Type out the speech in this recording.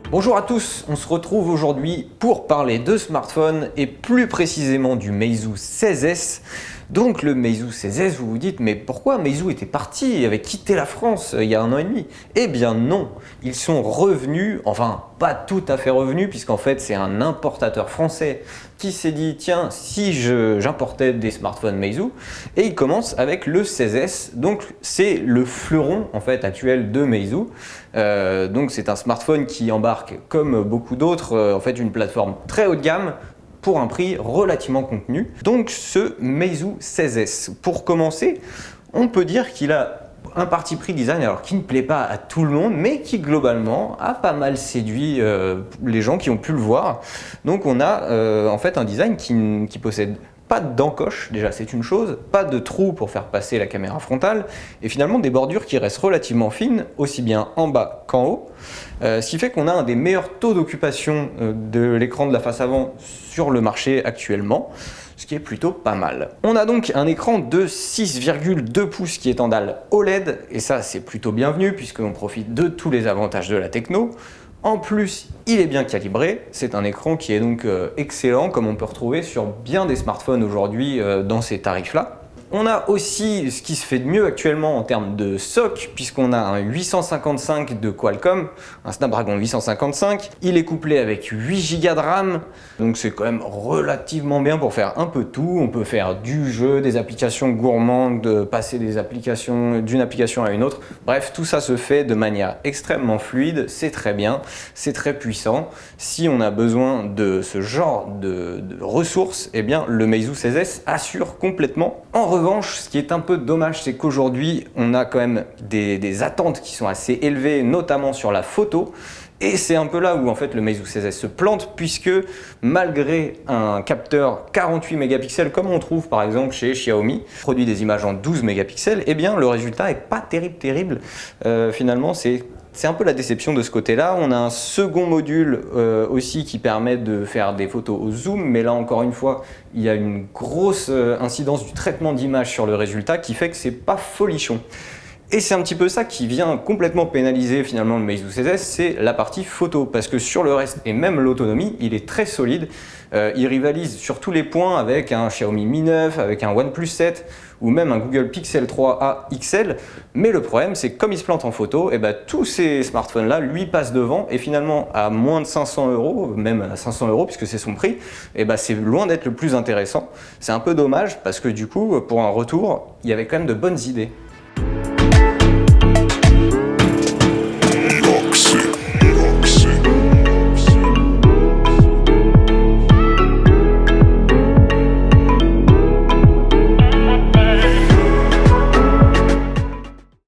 Bonjour à tous, on se retrouve aujourd'hui pour parler de smartphone et plus précisément du Meizu 16S. Donc le Meizu 16S, vous vous dites, mais pourquoi Meizu était parti, avait quitté la France il y a 1 an et demi? Eh bien non, ils sont revenus, enfin pas tout à fait revenus, puisqu'en fait c'est un importateur français qui s'est dit, tiens, si j'importais des smartphones Meizu, et il commence avec le 16S, donc c'est le fleuron en fait actuel de Meizu. Donc c'est un smartphone qui embarque, comme beaucoup d'autres, en fait une plateforme très haut de gamme, pour un prix relativement contenu. Donc ce Meizu 16S. Pour commencer, on peut dire qu'il a un parti pris design alors qui ne plaît pas à tout le monde, mais qui globalement a pas mal séduit les gens qui ont pu le voir. Donc on a en fait un design qui possède pas d'encoche, déjà c'est une chose, pas de trou pour faire passer la caméra frontale, et finalement des bordures qui restent relativement fines, aussi bien en bas qu'en haut, ce qui fait qu'on a un des meilleurs taux d'occupation de l'écran de la face avant sur le marché actuellement, ce qui est plutôt pas mal. On a donc un écran de 6,2 pouces qui est en dalle OLED, et ça c'est plutôt bienvenu puisqu'on profite de tous les avantages de la techno. En plus, il est bien calibré, c'est un écran qui est donc excellent, comme on peut retrouver sur bien des smartphones aujourd'hui dans ces tarifs-là. On a aussi ce qui se fait de mieux actuellement en termes de SoC, puisqu'on a un 855 de Qualcomm, un Snapdragon 855. Il est couplé avec 8 Go de RAM, donc c'est quand même relativement bien pour faire un peu tout. On peut faire du jeu, des applications gourmandes, passer d'une application à une autre. Bref, tout ça se fait de manière extrêmement fluide, c'est très bien, c'est très puissant. Si on a besoin de ce genre de ressources, eh bien le Meizu 16S assure complètement. En revanche, ce qui est un peu dommage, c'est qu'aujourd'hui, on a quand même des attentes qui sont assez élevées, notamment sur la photo. Et c'est un peu là où en fait le Meizu 16S se plante, puisque malgré un capteur 48 mégapixels, comme on trouve par exemple chez Xiaomi, produit des images en 12 mégapixels, eh bien le résultat est pas terrible. Finalement, c'est un peu la déception de ce côté-là. On a un second module aussi qui permet de faire des photos au zoom, mais là encore une fois, il y a une grosse incidence du traitement d'image sur le résultat qui fait que c'est pas folichon. Et c'est un petit peu ça qui vient complètement pénaliser finalement le Meizu 16S, c'est la partie photo, parce que sur le reste et même l'autonomie, il est très solide. Il rivalise sur tous les points avec un Xiaomi Mi 9, avec un OnePlus 7 ou même un Google Pixel 3a XL. Mais le problème, c'est que comme il se plante en photo, et ben, tous ces smartphones-là lui passent devant et finalement à moins de 500 €, même à 500 € puisque c'est son prix, et ben, c'est loin d'être le plus intéressant. C'est un peu dommage parce que du coup, pour un retour, il y avait quand même de bonnes idées.